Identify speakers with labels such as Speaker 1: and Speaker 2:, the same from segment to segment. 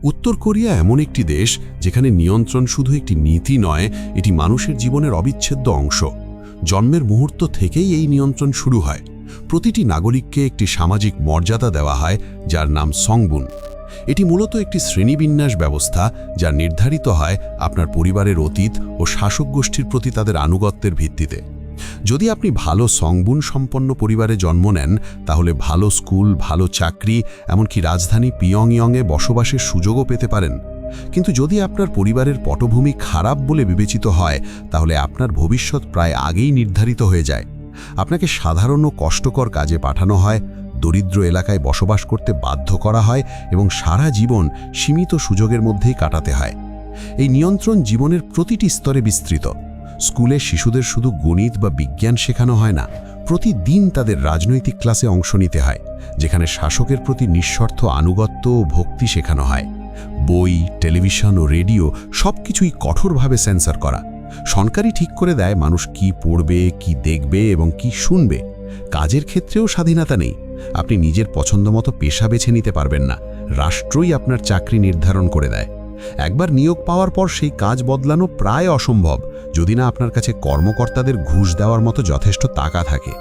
Speaker 1: উত্তর কোরিয়া এমন একটি দেশ যেখানে নিয়ন্ত্রণ শুধু একটি নীতি নয়, এটি মানুষের জীবনের অবিচ্ছেদ্য অংশ। জন্মের মুহূর্ত থেকেই এই নিয়ন্ত্রণ শুরু হয়। প্রতিটি নাগরিককে একটি সামাজিক মর্যাদা দেওয়া হয়, যার নাম সংবুন। এটি মূলত একটি শ্রেণীবিন্যাস ব্যবস্থা, যা নির্ধারিত হয় আপনার পরিবারের অতীত ও শাসক গোষ্ঠীর প্রতি তাদের আনুগত্যের ভিত্তিতে। যদি আপনি ভালো সংবুন সম্পন্ন পরিবারে জন্ম নেন, তাহলে ভালো স্কুল, ভালো চাকরি, এমনকি রাজধানী পিয়ংইয়ংয়ে বসবাসের সুযোগও পেতে পারেন। কিন্তু যদি আপনার পরিবারের পটভূমি খারাপ বলে বিবেচিত হয়, তাহলে আপনার ভবিষ্যৎ প্রায় আগেই নির্ধারিত হয়ে যায়। আপনাকে সাধারণ ও কষ্টকর কাজে পাঠানো হয়, দরিদ্র এলাকায় বসবাস করতে বাধ্য করা হয় এবং সারা জীবন সীমিত সুযোগের মধ্যেই কাটাতে হয়। এই নিয়ন্ত্রণ জীবনের প্রতিটি স্তরে বিস্তৃত। স্কুলে শিশুদের শুধু গণিত বা বিজ্ঞান শেখানো হয় না, প্রতিদিন তাদের রাজনৈতিক ক্লাসে অংশ নিতে হয়, যেখানে শাসকের প্রতি নিঃস্বার্থ আনুগত্য ও ভক্তি শেখানো হয়। বই, টেলিভিশন ও রেডিও সবকিছুই কঠোরভাবে সেন্সর করা। সরকারই ঠিক করে দেয় মানুষ কি পড়বে, কি দেখবে এবং কি শুনবে। কাজের ক্ষেত্রেও স্বাধীনতা নেই। আপনি নিজের পছন্দমতো পেশা বেছে নিতে পারবেন না, রাষ্ট্রই আপনার চাকরি নির্ধারণ করে দেয়। একবার নিয়োগ পাওয়ার পর সেই কাজ বদলানো প্রায় অসম্ভব, যদি না আপনার কাছে কর্মকর্তাদের ঘুষ দেওয়ার মতো যথেষ্ট টাকা থাকে।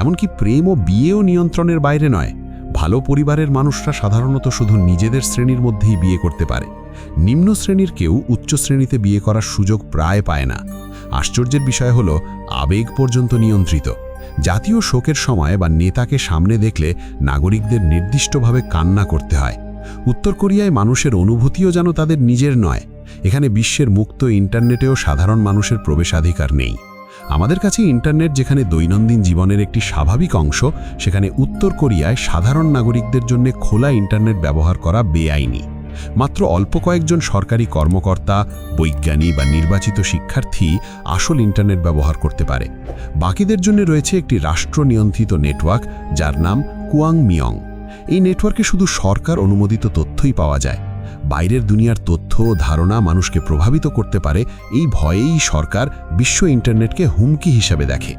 Speaker 1: এমনকি প্রেম ও বিয়েও নিয়ন্ত্রণের বাইরে নয়। ভালো পরিবারের মানুষরা সাধারণত শুধু নিজেদের শ্রেণীর মধ্যেই বিয়ে করতে পারে। নিম্ন শ্রেণীর কেউ উচ্চ শ্রেণীতে বিয়ে করার সুযোগ প্রায় পায় না। আশ্চর্যের বিষয় হলো, আবেগ পর্যন্ত নিয়ন্ত্রিত। জাতীয় শোকের সময় বা নেতাকে সামনে দেখলে নাগরিকদের নির্দিষ্টভাবে কান্না করতে হয়। উত্তর কোরিয়ায় মানুষের অনুভূতিও যেন তাদের নিজের নয়। এখানে বিশ্বের মুক্ত ইন্টারনেটেও সাধারণ মানুষের প্রবেশাধিকার নেই। আমাদের কাছে ইন্টারনেট যেখানে দৈনন্দিন জীবনের একটি স্বাভাবিক অংশ, সেখানে উত্তর কোরিয়ায় সাধারণ নাগরিকদের জন্য খোলা ইন্টারনেট ব্যবহার করা বেআইনি। মাত্র অল্প কয়েকজন সরকারি কর্মকর্তা, বৈজ্ঞানিক বা নির্বাচিত শিক্ষার্থী আসল ইন্টারনেট ব্যবহার করতে পারে। বাকিদের জন্য রয়েছে একটি রাষ্ট্র নিয়ন্ত্রিত নেটওয়ার্ক, যার নাম কুয়াংমিয়ং। এই নেটওয়ার্কে শুধু সরকার অনুমোদিত তথ্যই পাওয়া যায়। বাইরের দুনিয়ার তথ্য ও ধারণা মানুষকে প্রভাবিত করতে পারে, এই ভয়েই সরকার বিশ্ব ইন্টারনেটকে হুমকি হিসাবে দেখে।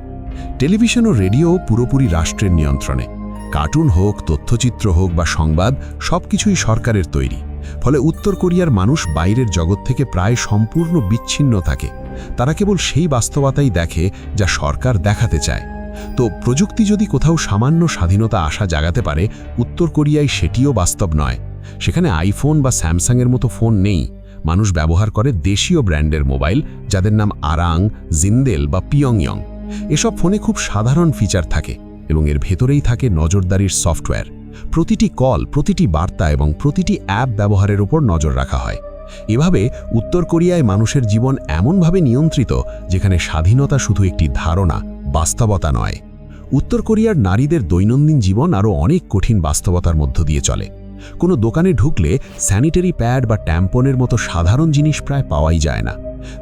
Speaker 1: টেলিভিশন ও রেডিও পুরোপুরি রাষ্ট্রের নিয়ন্ত্রণে। কার্টুন হোক, তথ্যচিত্র হোক বা সংবাদ, সবকিছুই সরকারের তৈরি। ফলে উত্তর কোরিয়ার মানুষ বাইরের জগৎ থেকে প্রায় সম্পূর্ণ বিচ্ছিন্ন থাকে। তারা কেবল সেই বাস্তবতাই দেখে যা সরকার দেখাতে চায়। তো প্রযুক্তি যদি কোথাও সামান্য স্বাধীনতা আশা জাগাতে পারে, উত্তর কোরিয়ায় সেটিও বাস্তব নয়। সেখানে আইফোন বা স্যামসাংয়ের মতো ফোন নেই। মানুষ ব্যবহার করে দেশীয় ব্র্যান্ডের মোবাইল, যাদের নাম আরাং, জিন্দেল বা পিয়ংইয়ং। এসব ফোনে খুব সাধারণ ফিচার থাকে এবং এর ভেতরেই থাকে নজরদারির সফটওয়্যার। প্রতিটি কল, প্রতিটি বার্তা এবং প্রতিটি অ্যাপ ব্যবহারের উপর নজর রাখা হয়। এভাবে উত্তর কোরিয়ায় মানুষের জীবন এমনভাবে নিয়ন্ত্রিত, যেখানে স্বাধীনতা শুধু একটি ধারণা, বাস্তবতা নয়। উত্তর কোরিয়ার নারীদের দৈনন্দিন জীবন আরও অনেক কঠিন বাস্তবতার মধ্য দিয়ে চলে। কোনো দোকানে ঢুকলে স্যানিটারি প্যাড বা ট্যাম্পনের মতো সাধারণ জিনিস প্রায় পাওয়াই যায় না।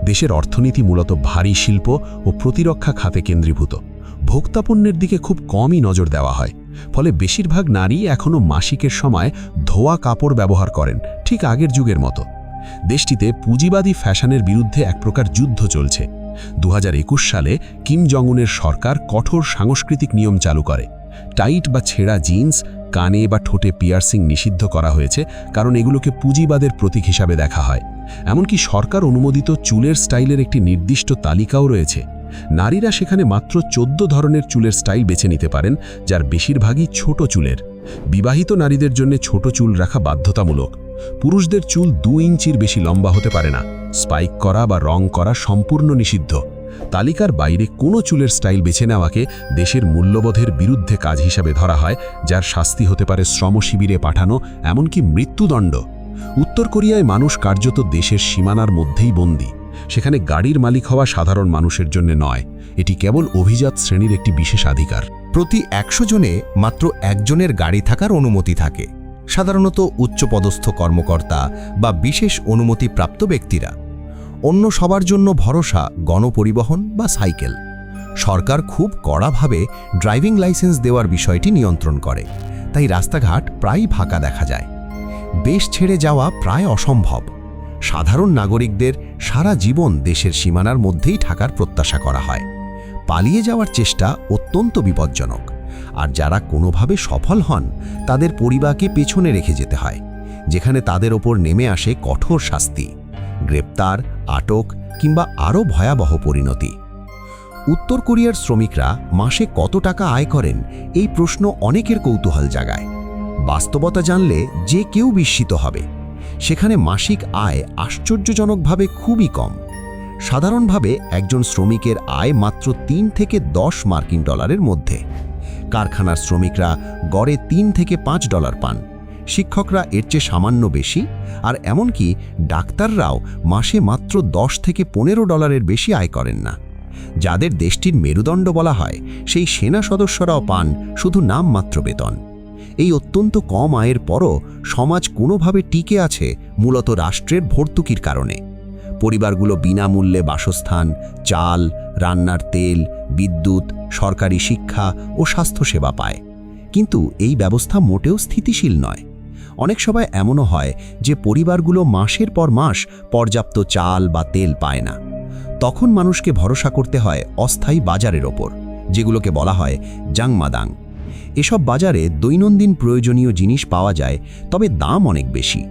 Speaker 1: দেশের অর্থনীতি মূলত ভারী শিল্প ও প্রতিরক্ষা খাতে কেন্দ্রীভূত। ভোক্তাপণ্যের দিকে খুব কমই নজর দেওয়া হয়। ফলে বেশিরভাগ নারী এখনও মাসিকের সময় ধোয়া কাপড় ব্যবহার করেন, ঠিক আগের যুগের মতো। দেশটিতে পুঁজিবাদী ফ্যাশনের বিরুদ্ধে এক প্রকার যুদ্ধ চলছে। 2021 সালে কিম জং উনের সরকার কঠোর সাংস্কৃতিক নিয়ম চালু করে। টাইট বা ছেঁড়া জিন্স, কানে বা ঠোঁটে পিয়ার্সিং নিষিদ্ধ করা হয়েছে, কারণ এগুলোকে পুঁজিবাদের প্রতীক হিসাবে দেখা হয়। এমনকি সরকার অনুমোদিত চুলের স্টাইলের একটি নির্দিষ্ট তালিকাও রয়েছে। নারীরা সেখানে মাত্র 14 ধরনের চুলের স্টাইল বেছে নিতে পারেন, যার বেশিরভাগই ছোট চুলের। বিবাহিত নারীদের জন্য ছোট চুল রাখা বাধ্যতামূলক। পুরুষদের চুল 2 ইঞ্চির বেশি লম্বা হতে পারে না। স্পাইক করা বা রং করা সম্পূর্ণ নিষিদ্ধ। তালিকার বাইরে কোনো চুলের স্টাইল বেছে নেওয়াকে দেশের মূল্যবোধের বিরুদ্ধে কাজ হিসাবে ধরা হয়, যার শাস্তি হতে পারে শ্রমশিবিরে পাঠানো, এমনকি মৃত্যুদণ্ড। উত্তর কোরিয়ায় মানুষ কার্যত দেশের সীমানার মধ্যেই বন্দী। সেখানে গাড়ির মালিক হওয়া সাধারণ মানুষের জন্য নয়, এটি কেবল অভিজাত শ্রেণীর একটি বিশেষ অধিকার।
Speaker 2: প্রতি 100 জনে মাত্র একজনের গাড়ি থাকার অনুমতি থাকে, সাধারণত উচ্চপদস্থ কর্মকর্তা বা বিশেষ অনুমতিপ্রাপ্ত ব্যক্তিরা। অন্য সবার জন্য ভরসা গণপরিবহন বা সাইকেল। সরকার খুব কড়াভাবে ড্রাইভিং লাইসেন্স দেওয়ার বিষয়টি নিয়ন্ত্রণ করে, তাই রাস্তাঘাট প্রায়ই ফাঁকা দেখা যায়। দেশ ছেড়ে যাওয়া প্রায় অসম্ভব। সাধারণ নাগরিকদের সারা জীবন দেশের সীমানার মধ্যেই থাকার প্রত্যাশা করা হয়। পালিয়ে যাওয়ার চেষ্টা অত্যন্ত বিপজ্জনক, আর যারা কোনোভাবে সফল হন তাদের পরিবারকে পেছনে রেখে যেতে হয়। যেখানে তাদের ওপর নেমে আসে কঠোর শাস্তি, গ্রেপ্তার, আটক কিংবা আরও ভয়াবহ পরিণতি। উত্তর কোরিয়ার শ্রমিকরা মাসে কত টাকা আয় করেন, এই প্রশ্ন অনেকের কৌতূহল জাগায়। বাস্তবতা জানলে যে কেউ বিস্মিত হবে। সেখানে মাসিক আয় আশ্চর্যজনকভাবে খুবই কম। সাধারণভাবে একজন শ্রমিকের আয় মাত্র 3 থেকে 10 মার্কিন ডলারের মধ্যে। কারখানার শ্রমিকরা গড়ে 3 থেকে $5 পান, শিক্ষকরা এর চেয়ে সামান্য বেশি, আর এমনকি ডাক্তাররাও মাসে মাত্র 10 থেকে $15 বেশি আয় করেন না। যাদের দেশটির মেরুদণ্ড বলা হয়, সেই সেনা সদস্যরাও পান শুধু নামমাত্র বেতন। এই অত্যন্ত কম আয়ের পরও সমাজ কোনোভাবে টিকে আছে মূলত রাষ্ট্রের ভর্তুকির কারণে। পরিবারগুলো বিনামূল্যে বাসস্থান, চাল, রান্নার তেল, বিদ্যুৎ, সরকারি শিক্ষা ও স্বাস্থ্যসেবা পায়। কিন্তু এই ব্যবস্থা মোটেও স্থিতিশীল নয়। অনেক সময় এমনও হয় যে পরিবারগুলো মাসের পর মাস পর্যাপ্ত চাল বা তেল পায় না। তখন মানুষকে ভরসা করতে হয় অস্থায়ী বাজারের ওপর, যেগুলোকে বলা হয় জাংমাদাং। এসব বাজারে দৈনন্দিন প্রয়োজনীয় জিনিস পাওয়া যায়, তবে দাম অনেক বেশি।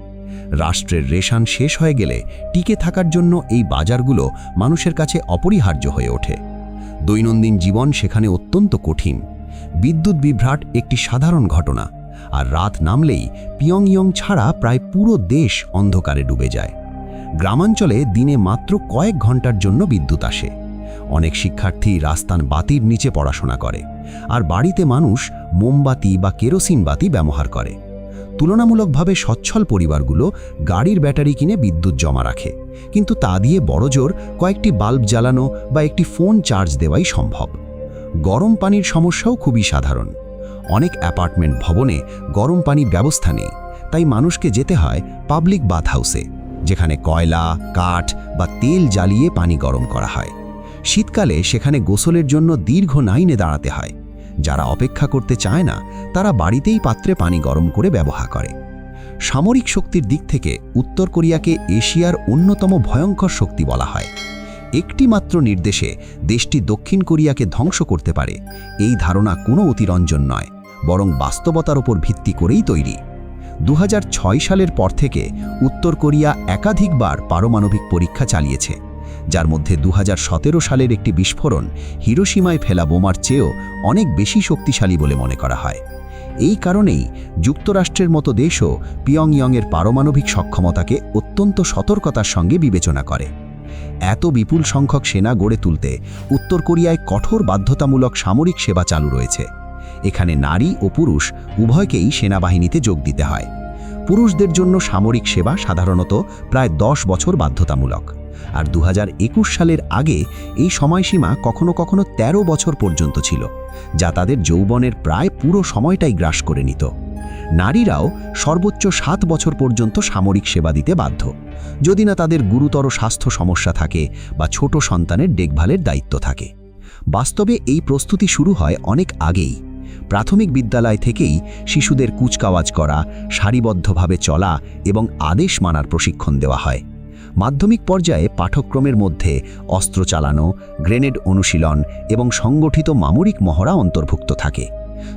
Speaker 2: রাষ্ট্রের রেশন শেষ হয়ে গেলে টিকে থাকার জন্য এই বাজারগুলো মানুষের কাছে অপরিহার্য হয়ে ওঠে। দৈনন্দিন জীবন সেখানে অত্যন্ত কঠিন। বিদ্যুৎ বিভ্রাট একটি সাধারণ ঘটনা, আর রাত নামলেই পিয়ংইয়ং ছাড়া প্রায় পুরো দেশ অন্ধকারে ডুবে যায়। গ্রামাঞ্চলে দিনে মাত্র কয়েক ঘন্টার জন্য বিদ্যুৎ আসে। অনেক শিক্ষার্থী রাস্তার বাতির নিচে পড়াশোনা করে, আর বাড়িতে মানুষ মোমবাতি বা কেরোসিন বাতি ব্যবহার করে। তুলনামূলকভাবে সচ্ছল পরিবারগুলো গাড়ির ব্যাটারি কিনে বিদ্যুৎ জমা রাখে, কিন্তু তা দিয়ে বড়জোর কয়েকটি বাল্ব জ্বালানো বা একটি ফোন চার্জ দেওয়াই সম্ভব। গরম পানির সমস্যাও খুবই সাধারণ। অনেক অ্যাপার্টমেন্ট ভবনে গরম পানির ব্যবস্থা নেই, তাই মানুষকে যেতে হয় পাবলিক বাথ হাউসে, যেখানে কয়লা, কাঠ বা তেল জ্বালিয়ে পানি গরম করা হয়। শীতকালে সেখানে গোসলের জন্য দীর্ঘ লাইনে দাঁড়াতে হয়। যারা অপেক্ষা করতে চায় না, তারা বাড়িতেই পাত্রে পানি গরম করে ব্যবহার করে। সামরিক শক্তির দিক থেকে উত্তর কোরিয়াকে এশিয়ার অন্যতম ভয়ঙ্কর শক্তি বলা হয়। একটি মাত্র নির্দেশে দেশটি দক্ষিণ কোরিয়াকে ধ্বংস করতে পারে, এই ধারণা কোনো অতিরঞ্জন নয়, বরং বাস্তবতার উপর ভিত্তি করেই তৈরি। 2006 সালের পর থেকে উত্তর কোরিয়া একাধিকবার পারমাণবিক পরীক্ষা চালিয়েছে, যার মধ্যে 2017 সালের একটি বিস্ফোরণ হিরোশিমায় ফেলা বোমার চেয়েও অনেক বেশি শক্তিশালী বলে মনে করা হয়। এই কারণেই যুক্তরাষ্ট্রের মতো দেশও পিয়ংইয়ংয়ের পারমাণবিক সক্ষমতাকে অত্যন্ত সতর্কতার সঙ্গে বিবেচনা করে। এত বিপুল সংখ্যক সেনা গড়ে তুলতে উত্তর কোরিয়ায় কঠোর বাধ্যতামূলক সামরিক সেবা চালু রয়েছে। এখানে নারী ও পুরুষ উভয়কেই সেনাবাহিনীতে যোগ দিতে হয়। পুরুষদের জন্য সামরিক সেবা সাধারণত প্রায় 10 বছর বাধ্যতামূলক, আর 2021 সালের আগে এই সময়সীমা কখনো কখনো 13 বছর পর্যন্ত ছিল, যা তাদের যৌবনের প্রায় পুরো সময়টাই গ্রাস করে নিত। নারীরাও সর্বোচ্চ 7 বছর পর্যন্ত সামরিক সেবা দিতে বাধ্য, যদি না তাদের গুরুতর স্বাস্থ্য সমস্যা থাকে বা ছোট সন্তানের দেখভালের দায়িত্ব থাকে। বাস্তবে এই প্রস্তুতি শুরু হয় অনেক আগেই। প্রাথমিক বিদ্যালয় থেকেই শিশুদের কুচকাওয়াজ করা, সারিবদ্ধভাবে চলা এবং আদেশ মানার প্রশিক্ষণ দেওয়া হয়। মাধ্যমিক পর্যায়ে পাঠ্যক্রমের মধ্যে অস্ত্র চালানো, গ্রেনেড অনুশীলন এবং সংগঠিত মামরিক মহড়া অন্তর্ভুক্ত থাকে।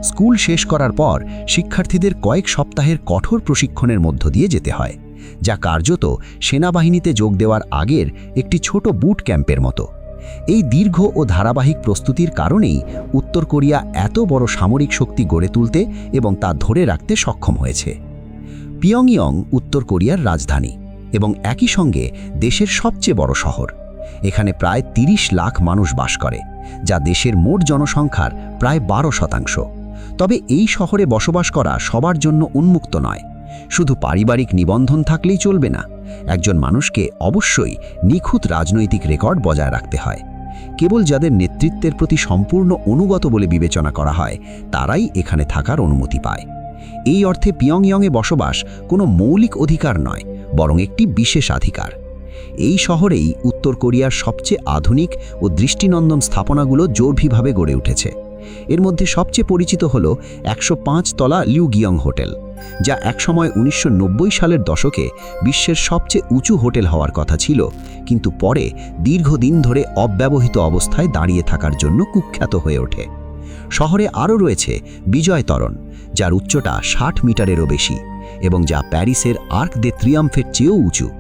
Speaker 2: স্কুল শেষ করার পর শিক্ষার্থীদের কয়েক সপ্তাহের কঠোর প্রশিক্ষণের মধ্য দিয়ে যেতে হয়, যা কার্যত সেনাবাহিনীতে যোগ দেওয়ার আগের একটি ছোট বুট ক্যাম্পের মতো। এই দীর্ঘ ও ধারাবাহিক প্রস্তুতির কারণেই উত্তর কোরিয়া এত বড় সামরিক শক্তি গড়ে তুলতে এবং তা ধরে রাখতে সক্ষম হয়েছে। পিয়ংইয়ং উত্তর কোরিয়ার রাজধানী এবং একই সঙ্গে দেশের সবচেয়ে বড় শহর। এখানে প্রায় 30 লাখ মানুষ বাস করে, যা দেশের মোট জনসংখ্যার প্রায় 12%। তবে এই শহরে বসবাস করা সবার জন্য উন্মুক্ত নয়। শুধু পারিবারিক নিবন্ধন থাকলেই চলবে না, একজন মানুষকে অবশ্যই নিখুঁত রাজনৈতিক রেকর্ড বজায় রাখতে হয়। কেবল যাদের নেতৃত্বের প্রতি সম্পূর্ণ অনুগত বলে বিবেচনা করা হয়, তারাই এখানে থাকার অনুমতি পায়। এই অর্থে পিয়ংইয়ংয়ে বসবাস কোনো মৌলিক অধিকার নয়, বরং একটি বিশেষাধিকার। এই শহরেই উত্তর কোরিয়ার সবচেয়ে আধুনিক ও দৃষ্টিনন্দন স্থাপনাগুলো জোরভিভাবে গড়ে উঠেছে। এর মধ্যে সবচেয়ে পরিচিত হল 105 তলা লিউগিয়ং হোটেল, যা একসময় 1990 সালের দশকে বিশ্বের সবচেয়ে উঁচু হোটেল হওয়ার কথা ছিল, কিন্তু পরে দীর্ঘদিন ধরে অব্যবহৃত অবস্থায় দাঁড়িয়ে থাকার জন্য কুখ্যাত হয়ে ওঠে। শহরে আরও রয়েছে বিজয় তরণ, যার উচ্চতা 60 মিটারেরও বেশি।
Speaker 3: এবং যা প্যারিসের আর্ক দে ট্রিয়াম্ফের চেয়েও উঁচু।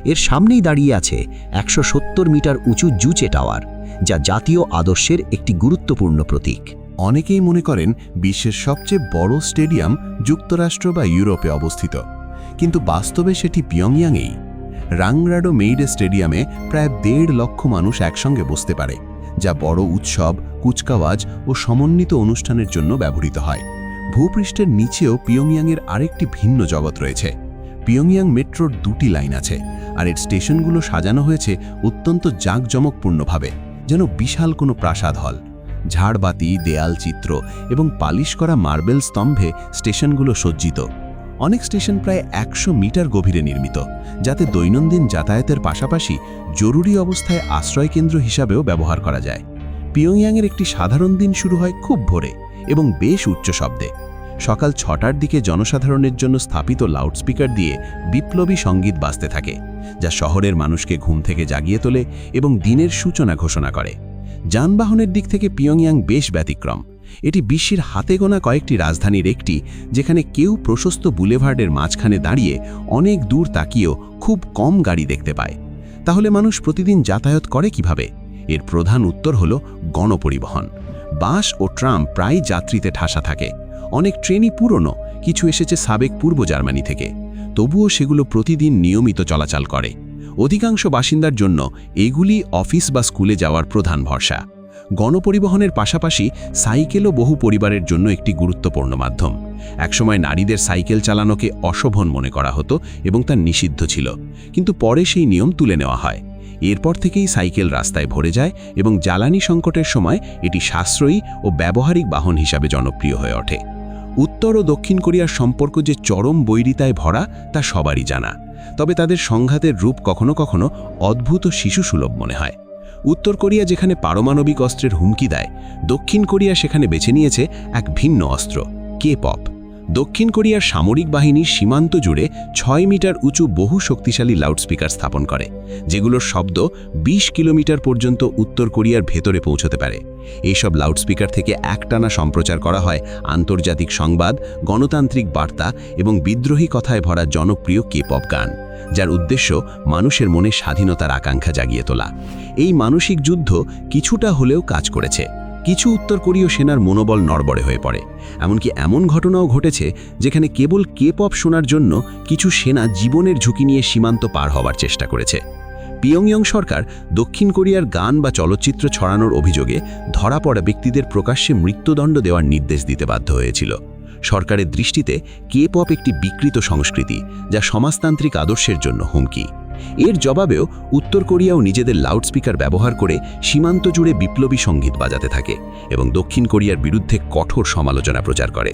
Speaker 3: এর সামনেই দাঁড়িয়ে আছে 170 মিটার উঁচু জুচে টাওয়ার, যা জাতীয় আদর্শের একটি গুরুত্বপূর্ণ প্রতীক।
Speaker 1: অনেকেই মনে করেন বিশ্বের সবচেয়ে বড় স্টেডিয়াম যুক্তরাষ্ট্র বা ইউরোপে অবস্থিত, কিন্তু বাস্তবে সেটি পিয়ংইয়াংয়েই। রাংরাডো মেইডে স্টেডিয়ামে প্রায় 1.5 লক্ষ মানুষ একসঙ্গে বসতে পারে, যা বড় উৎসব, কুচকাওয়াজ ও সমন্বিত অনুষ্ঠানের জন্য ব্যবহৃত হয়। ভূপৃষ্ঠের নিচেও পিয়ংইয়াংয়ের আরেকটি ভিন্ন জগৎ রয়েছে। পিয়ংইয়াং মেট্রোর 2টি লাইন আছে, আর এর স্টেশনগুলো সাজানো হয়েছে অত্যন্ত জাঁকজমকপূর্ণভাবে, যেন বিশাল কোনো প্রাসাদ হল। ঝাড়বাতি, দেয়াল চিত্র এবং পালিশ করা মার্বেল স্তম্ভে স্টেশনগুলো সজ্জিত। অনেক স্টেশন প্রায় 100 মিটার গভীরে নির্মিত, যাতে দৈনন্দিন যাতায়াতের পাশাপাশি জরুরি অবস্থায় আশ্রয়কেন্দ্র হিসাবেও ব্যবহার করা যায়। পিয়ংইয়াংয়ের একটি সাধারণ দিন শুরু হয় খুব ভোরে এবং বেশ উচ্চ শব্দে। সকাল 6টার দিকে জনসাধারণের জন্য স্থাপিত লাউডস্পিকার দিয়ে বিপ্লবী সঙ্গীত বাজতে থাকে, যা শহরের মানুষকে ঘুম থেকে জাগিয়ে তোলে এবং দিনের সূচনা ঘোষণা করে। যানবাহনের দিক থেকে পিয়ংইয়াং বেশ ব্যতিক্রম। এটি বিশ্বের হাতে গোনা কয়েকটি রাজধানীর একটি, যেখানে কেউ প্রশস্ত বুলেভার্ডের মাঝখানে দাঁড়িয়ে অনেক দূর তাকিয়েও খুব কম গাড়ি দেখতে পায়। তাহলে মানুষ প্রতিদিন যাতায়াত করে কিভাবে? এর প্রধান উত্তর হল গণপরিবহন। বাস ও ট্রাম প্রায় যাত্রীতে ঠাসা থাকে। অনেক ট্রেনই পুরনো, কিছু এসেছে সাবেক পূর্ব জার্মানি থেকে, তবুও সেগুলো প্রতিদিন নিয়মিত চলাচল করে। অধিকাংশ বাসিন্দার জন্য এগুলি অফিস বা স্কুলে যাওয়ার প্রধান ভরসা। গণপরিবহনের পাশাপাশি সাইকেলও বহু পরিবারের জন্য একটি গুরুত্বপূর্ণ মাধ্যম। একসময় নারীদের সাইকেল চালানোকে অশোভন মনে করা হতো এবং তা নিষিদ্ধ ছিল, কিন্তু পরে সেই নিয়ম তুলে নেওয়া হয়। এরপর থেকেই সাইকেল রাস্তায় ভরে যায় এবং জ্বালানি সংকটের সময় এটি সাশ্রয়ী ও ব্যবহারিক বাহন হিসাবে জনপ্রিয় হয়ে ওঠে। উত্তর ও দক্ষিণ কোরিয়ার সম্পর্ক যে চরম বৈরিতায় ভরা তা সবারই জানা, তবে তাদের সংঘাতের রূপ কখনো কখনো অদ্ভুত ও শিশুসুলভ মনে হয়। উত্তর কোরিয়া যেখানে পারমাণবিক অস্ত্রের হুমকি দেয়, দক্ষিণ কোরিয়া সেখানে বেছে নিয়েছে এক ভিন্ন অস্ত্র, কে-পপ। দক্ষিণ কোরিয়ার সামরিক বাহিনীর সীমান্ত জুড়ে 6 মিটার উঁচু বহু শক্তিশালী লাউডস্পিকার স্থাপন করে, যেগুলোর শব্দ 20 কিলোমিটার পর্যন্ত উত্তর কোরিয়ার ভেতরে পৌঁছতে পারে। এইসব লাউডস্পিকার থেকে একটানা সম্প্রচার করা হয় আন্তর্জাতিক সংবাদ, গণতান্ত্রিক বার্তা এবং বিদ্রোহী কথায় ভরা জনপ্রিয় কে-পপ গান, যার উদ্দেশ্য মানুষের মনে স্বাধীনতার আকাঙ্ক্ষা জাগিয়ে তোলা। এই মানসিক যুদ্ধ কিছুটা হলেও কাজ করেছে। কিছু উত্তর কোরীয় সেনার মনোবল নড়বড়ে হয়ে পড়ে। এমনকি এমন ঘটনাও ঘটেছে যেখানে কেবল কে-পপ শোনার জন্য কিছু সেনা জীবনের ঝুঁকি নিয়ে সীমান্ত পার হওয়ার চেষ্টা করেছে। পিয়ংইয়ং সরকার দক্ষিণ কোরিয়ার গান বা চলচ্চিত্র ছড়ানোর অভিযোগে ধরা পড়া ব্যক্তিদের প্রকাশ্যে মৃত্যুদণ্ড দেওয়ার নির্দেশ দিতে বাধ্য হয়েছিল। সরকারের দৃষ্টিতে কে-পপ একটি বিকৃত সংস্কৃতি, যা সমাজতান্ত্রিক আদর্শের জন্য হুমকি। এর জবাবেও উত্তর কোরিয়াও নিজেদের লাউডস্পিকার ব্যবহার করে সীমান্ত জুড়ে বিপ্লবী সঙ্গীত বাজাতে থাকে এবং দক্ষিণ কোরিয়ার বিরুদ্ধে কঠোর সমালোচনা প্রচার করে।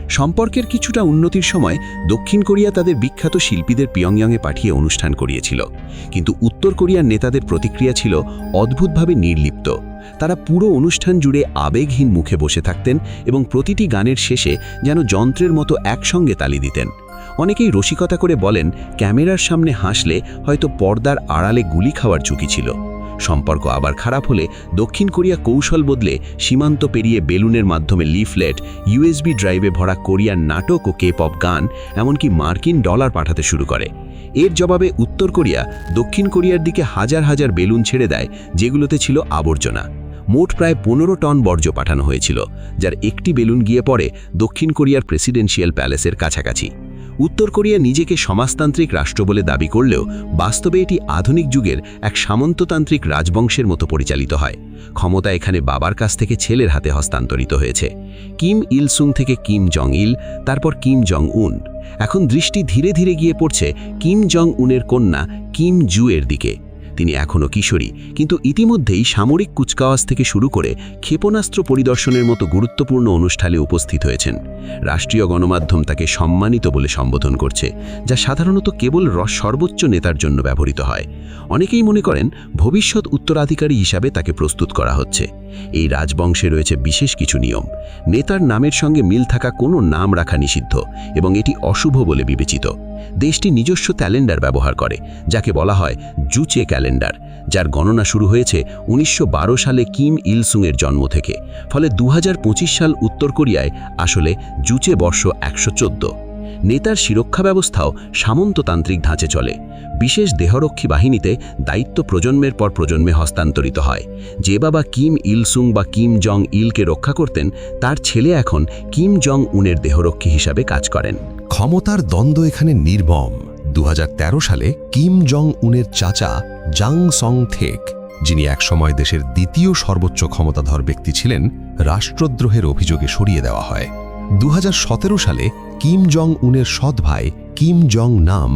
Speaker 1: সম্পর্কের কিছুটা উন্নতির সময় দক্ষিণ কোরিয়া তাদের বিখ্যাত শিল্পীদের পিয়ংইয়ংয়ে পাঠিয়ে অনুষ্ঠান করিয়েছিল, কিন্তু উত্তর কোরিয়ার নেতাদের প্রতিক্রিয়া ছিল অদ্ভুতভাবে নির্লিপ্ত। তারা পুরো অনুষ্ঠান জুড়ে আবেগহীন মুখে বসে থাকতেন এবং প্রতিটি গানের শেষে যেন যন্ত্রের মতো একসঙ্গে তালি দিতেন। অনেকেই রসিকতা করে বলেন, ক্যামেরার সামনে হাসলে হয়তো পর্দার আড়ালে গুলি খাওয়ার ঝুঁকি ছিল। সম্পর্ক আবার খারাপ হলে দক্ষিণ কোরিয়া কৌশল বদলে সীমান্ত পেরিয়ে বেলুনের মাধ্যমে লিফলেট, ইউএসবি ড্রাইভে ভরা কোরিয়ান নাটক ও কে-পপ গান, এমনকি মার্কিন ডলার পাঠাতে শুরু করে। এর জবাবে উত্তর কোরিয়া দক্ষিণ কোরিয়ার দিকে হাজার হাজার বেলুন ছেড়ে দেয়, যেগুলোতে ছিল আবর্জনা। মোট প্রায় 15 টন বর্জ্য পাঠানো হয়েছিল, যার একটি বেলুন গিয়ে পড়ে দক্ষিণ কোরিয়ার প্রেসিডেন্সিয়াল প্যালেসের কাছাকাছি। উত্তর কোরিয়া নিজেকে সমাজতান্ত্রিক রাষ্ট্র বলে দাবি করলেও বাস্তবে এটি আধুনিক যুগের এক সামন্ততান্ত্রিক রাজবংশের মতো পরিচালিত হয়। ক্ষমতা এখানে বাবার কাছ থেকে ছেলের হাতে হস্তান্তরিত হয়েছে। কিম ইল সুং থেকে কিম জং ইল, তারপর কিম জং উন। এখন দৃষ্টি ধীরে ধীরে গিয়ে পড়ছে কিম জং উনের কন্যা কিম জু এর দিকে। তিনি এখনও কিশোরী, কিন্তু ইতিমধ্যেই সামরিক কুচকাওয়াজ থেকে শুরু করে ক্ষেপণাস্ত্র পরিদর্শনের মতো গুরুত্বপূর্ণ অনুষ্ঠানে উপস্থিত হয়েছেন। রাষ্ট্রীয় গণমাধ্যম তাকে সম্মানিত বলে সম্বোধন করছে, যা সাধারণত কেবল সর্বোচ্চ নেতার জন্য ব্যবহৃত হয়। অনেকেই মনে করেন ভবিষ্যৎ উত্তরাধিকারী হিসাবে তাকে প্রস্তুত করা হচ্ছে। এই রাজবংশে রয়েছে বিশেষ কিছু নিয়ম। নেতার নামের সঙ্গে মিল থাকা কোনো নাম রাখা নিষিদ্ধ এবং এটি অশুভ বলে বিবেচিত। দেশটি নিজস্ব ক্যালেন্ডার ব্যবহার করে, যাকে বলা হয় জুচে ক্যালেন্ডার, যার গণনা শুরু হয়েছে 1912 সালে কিম ইল সুংয়ের জন্ম থেকে। ফলে 2025 সাল উত্তর কোরিয়ায় আসলে জুচে বর্ষ 114।
Speaker 3: নেতার সুরক্ষা ব্যবস্থাও সামন্ততান্ত্রিক ধাঁচে চলে। বিশেষ দেহরক্ষী বাহিনীতে দায়িত্ব প্রজন্মের পর প্রজন্মে হস্তান্তরিত হয়। যে বাবা কিম ইল সুং বা কিম জং ইলকে রক্ষা করতেন, তার ছেলে এখন কিম জং উনের দেহরক্ষী হিসাবে কাজ করেন।
Speaker 2: ক্ষমতার দ্বন্দ্ব এখানে নির্মম। 2013 সালে কিম জং উনের চাচা জাং সং থেক, যিনি একসময় দেশের দ্বিতীয় সর্বোচ্চ ক্ষমতাধর ব্যক্তি ছিলেন, রাষ্ট্রদ্রোহের অভিযোগে সরিয়ে দেওয়া হয়। 2017 সালে কিম জং উনের সৎ ভাই কিম জং নাম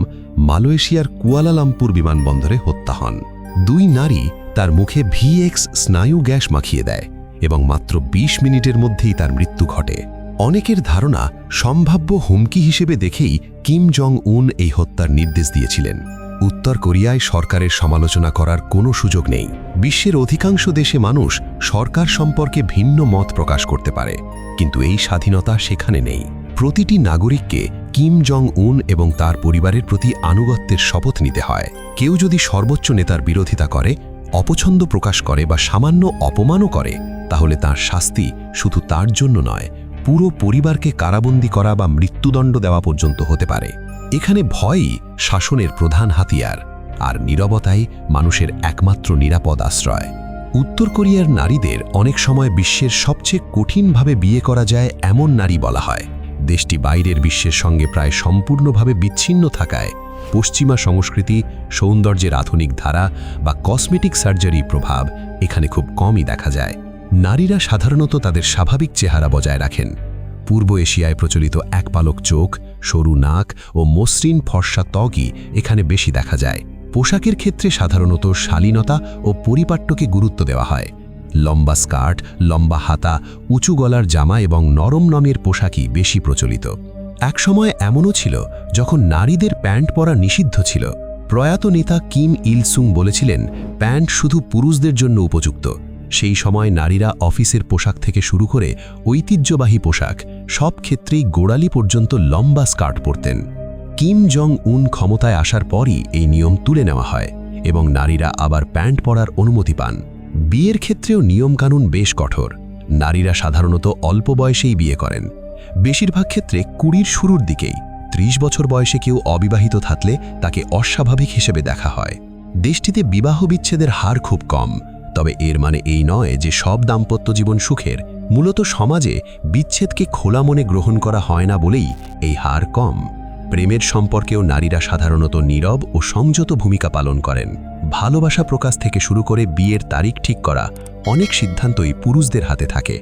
Speaker 2: মালয়েশিয়ার কুয়ালালামপুর বিমানবন্দরে হত্যা হন। 2 নারী তার মুখে ভিএক্স স্নায়ু গ্যাস মাখিয়ে দেয় এবং মাত্র 20 মিনিটের মধ্যেই তার মৃত্যু ঘটে। অনেকের ধারণা সম্ভাব্য হুমকি হিসেবে দেখেই কিম জং উন এই হত্যার নির্দেশ দিয়েছিলেন। উত্তর কোরিয়ায় সরকারের সমালোচনা করার কোনো সুযোগ নেই। বিশ্বের অধিকাংশ দেশে মানুষ সরকার সম্পর্কে ভিন্ন মত প্রকাশ করতে পারে, কিন্তু এই স্বাধীনতা সেখানে নেই। প্রতিটি নাগরিককে কিম জং উন এবং তার পরিবারের প্রতি আনুগত্যের শপথ নিতে হয়। কেউ যদি সর্বোচ্চ নেতার বিরোধিতা করে, অপছন্দ প্রকাশ করে বা সামান্য অপমানও করে, তাহলে তার শাস্তি শুধু তার জন্য নয়, পুরো পরিবারকে কারাবন্দী করা বা মৃত্যুদণ্ড দেওয়া পর্যন্ত হতে পারে। এখানে ভয়ই শাসনের প্রধান হাতিয়ার, আর নীরবতাই মানুষের একমাত্র নিরাপদ আশ্রয়। উত্তর কোরিয়ার নারীদের অনেক সময় বিশ্বের সবচেয়ে কঠিনভাবে বিয়ে করা যায় এমন নারী বলা হয়। দেশটি বাইরের বিশ্বের সঙ্গে প্রায় সম্পূর্ণভাবে বিচ্ছিন্ন থাকায় পশ্চিমা সংস্কৃতি, সৌন্দর্যের আধুনিক ধারা বা কসমেটিক সার্জারি প্রভাব এখানে খুব কমই দেখা যায়। নারীরা সাধারণত তাদের স্বাভাবিক চেহারা বজায় রাখেন। পূর্ব এশিয়ায় প্রচলিত একপালক চোখ, সরু নাক ও মসৃণ ফর্সা ত্বকই এখানে বেশি দেখা যায়। পোশাকের ক্ষেত্রে সাধারণত শালীনতা ও পরিপাট্যকে গুরুত্ব দেওয়া হয়। লম্বা স্কার্ট, লম্বা হাতা, উঁচু গলার জামা এবং নরম রঙের পোশাকই বেশি প্রচলিত। একসময় এমনও ছিল যখন নারীদের প্যান্ট পরা নিষিদ্ধ ছিল। প্রয়াত নেতা কিম ইল সুং বলেছিলেন, প্যান্ট শুধু পুরুষদের জন্য উপযুক্ত। সেই সময় নারীরা অফিসের পোশাক থেকে শুরু করে ঐতিহ্যবাহী পোশাক, সব ক্ষেত্রেই গোড়ালি পর্যন্ত লম্বা স্কার্ট পরতেন। কিম জং উন ক্ষমতায় আসার পরই এই নিয়ম তুলে নেওয়া হয় এবং নারীরা আবার প্যান্ট পরার অনুমতি পান। বিয়ের ক্ষেত্রেও নিয়মকানুন বেশ কঠোর। নারীরা সাধারণত অল্প বয়সেই বিয়ে করেন, বেশিরভাগ ক্ষেত্রে 20-র শুরুর দিকেই। 30 বছর বয়সে কেউ অবিবাহিত থাকলে তাকে অস্বাভাবিক হিসেবে দেখা হয়। দেশটিতে বিবাহ বিচ্ছেদের হার খুব কম, তবে এর মানে এই নয় যে সব দাম্পত্য জীবন সুখের। মূলত সমাজে বিচ্ছেদকে খোলা মনে গ্রহণ করা হয় না বলেই এই হার কম। প্রেমের সম্পর্কেও নারীরা সাধারণত নীরব ও সংযত ভূমিকা পালন করেন। ভালোবাসা প্রকাশ থেকে শুরু করে বিয়ের তারিখ ঠিক করা অনেক সিদ্ধান্তই পুরুষদের হাতে থাকে।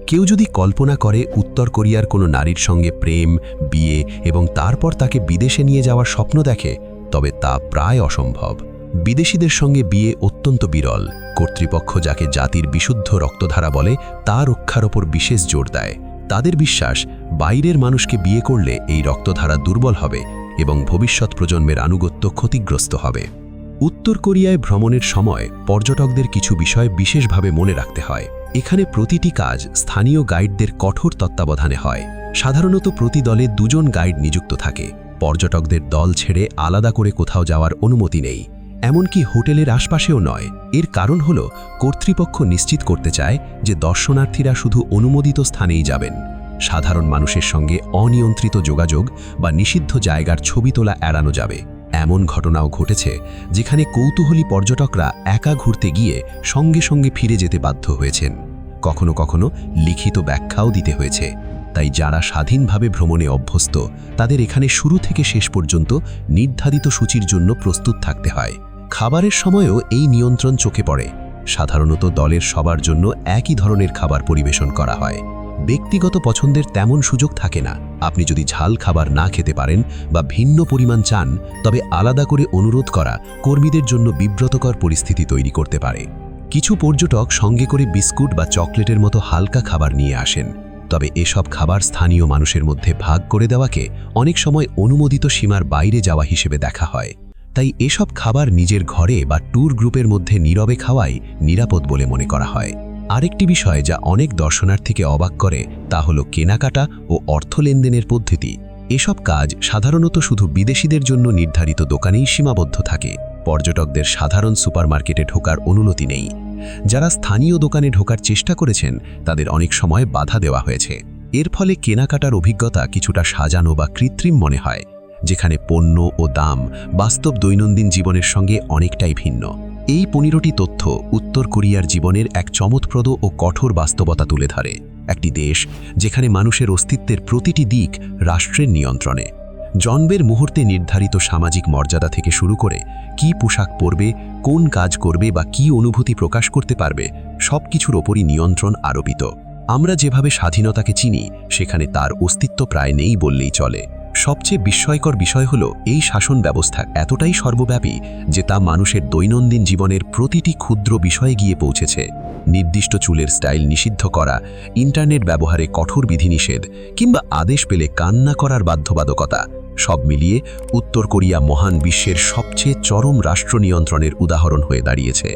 Speaker 2: কেউ যদি কল্পনা করে উত্তর কোরিয়ার কোনো নারীর সঙ্গে প্রেম, বিয়ে এবং তারপর তাকে বিদেশে নিয়ে যাওয়ার স্বপ্ন দেখে, তবে তা প্রায় অসম্ভব। বিদেশিদের সঙ্গে বিয়ে অত্যন্ত বিরল। কর্তৃপক্ষ যাকে জাতির বিশুদ্ধ রক্তধারা বলে, তা রক্ষার ওপর বিশেষ জোর দেয়। তাদের বিশ্বাস, বাইরের মানুষকে বিয়ে করলে এই রক্তধারা দুর্বল হবে এবং ভবিষ্যৎ প্রজন্মের আনুগত্য ক্ষতিগ্রস্ত হবে। উত্তর কোরিয়ায় ভ্রমণের সময় পর্যটকদের কিছু বিষয় বিশেষভাবে মনে রাখতে হয়। এখানে প্রতিটি কাজ স্থানীয় গাইডদের কঠোর তত্ত্বাবধানে হয়। সাধারণত প্রতি দলে 2 জন গাইড নিযুক্ত থাকে। পর্যটকদের দল ছেড়ে আলাদা করে কোথাও যাওয়ার অনুমতি নেই, এমনকি হোটেলের আশপাশেও নয়। এর কারণ হল কর্তৃপক্ষ নিশ্চিত করতে চায় যে দর্শনার্থীরা শুধু অনুমোদিত স্থানেই যাবেন। সাধারণ মানুষের সঙ্গে অনিয়ন্ত্রিত যোগাযোগ বা নিষিদ্ধ জায়গার ছবি তোলা এড়ানো যাবে। এমন ঘটনাও ঘটেছে যেখানে কৌতূহলী পর্যটকরা একা ঘুরতে গিয়ে সঙ্গে সঙ্গে ফিরে যেতে বাধ্য হয়েছেন। কখনো কখনো লিখিত ব্যাখ্যাও দিতে হয়েছে। তাই যারা স্বাধীনভাবে ভ্রমণে অভ্যস্ত, তাদের এখানে শুরু থেকে শেষ পর্যন্ত নির্ধারিত সূচির জন্য প্রস্তুত থাকতে হয়। খাবারের সময়ও এই নিয়ন্ত্রণ চোখে পড়ে। সাধারণত দলের সবার জন্য একই ধরনের খাবার পরিবেশন করা হয়। ব্যক্তিগত পছন্দের তেমন সুযোগ থাকে না। আপনি যদি ঝাল খাবার না খেতে পারেন বা ভিন্ন পরিমাণ চান, তবে আলাদা করে অনুরোধ করা কর্মীদের জন্য বিব্রতকর পরিস্থিতি তৈরি করতে পারে। কিছু পর্যটক সঙ্গে করে বিস্কুট বা চকলেটের মতো হালকা খাবার নিয়ে আসেন, তবে এসব খাবার স্থানীয় মানুষের মধ্যে ভাগ করে দেওয়াকে অনেক সময় অনুমোদিত সীমার বাইরে যাওয়া হিসেবে দেখা হয়। তাই এসব খাবার নিজের ঘরে বা ট্যুর গ্রুপের মধ্যে নীরবে খাওয়াই নিরাপদ বলে মনে করা হয়। আরেকটি বিষয় যা অনেক দর্শনার্থীকে অবাক করে তা হলো কেনাকাটা ও অর্থ লেনদেনের পদ্ধতি। এসব কাজ সাধারণত শুধু বিদেশিদের জন্য নির্ধারিত দোকানেই সীমাবদ্ধ থাকে। পর্যটকদের সাধারণ সুপারমার্কেটে ঢোকার অনুমতি নেই। যারা স্থানীয় দোকানে ঢোকার চেষ্টা করেছেন তাদের অনেক সময় বাধা দেওয়া হয়েছে।
Speaker 3: এর ফলে কেনাকাটার অভিজ্ঞতা কিছুটা সাজানো বা কৃত্রিম মনে হয়, যেখানে পণ্য ও দাম বাস্তব দৈনন্দিন জীবনের সঙ্গে অনেকটাই ভিন্ন। এই 15টি তথ্য উত্তর কোরিয়ার জীবনের এক চমৎপ্রদ ও কঠোর বাস্তবতা তুলে ধরে। একটি দেশ যেখানে মানুষের অস্তিত্বের প্রতিটি দিক রাষ্ট্রের নিয়ন্ত্রণে। জন্মের মুহূর্তে নির্ধারিত সামাজিক মর্যাদা থেকে শুরু করে কি পোশাক পরবে, কোন কাজ করবে বা কি অনুভূতি প্রকাশ করতে পারবে, সবকিছুর ওপরই নিয়ন্ত্রণ আরোপিত। আমরা যেভাবে স্বাধীনতাকে চিনি সেখানে তার অস্তিত্ব প্রায় নেই বললেই চলে। সবচেয়ে বিস্ময়কর বিষয় হলো এই শাসন ব্যবস্থা এতটাই সর্বব্যাপী যে তা মানুষের দৈনন্দিন জীবনের প্রতিটি ক্ষুদ্র বিষয়ে গিয়ে পৌঁছেছে। নির্দিষ্ট চুলের স্টাইল নিষিদ্ধ করা, ইন্টারনেট ব্যবহারে কঠোর বিধিনিষেধ কিংবা আদেশ পেলে কান্না করার বাধ্যবাধকতা, সব মিলিয়ে উত্তর কোরিয়া মহান বিশ্বের সবচেয়ে চরম রাষ্ট্র নিয়ন্ত্রণের উদাহরণ হয়ে দাঁড়িয়েছে।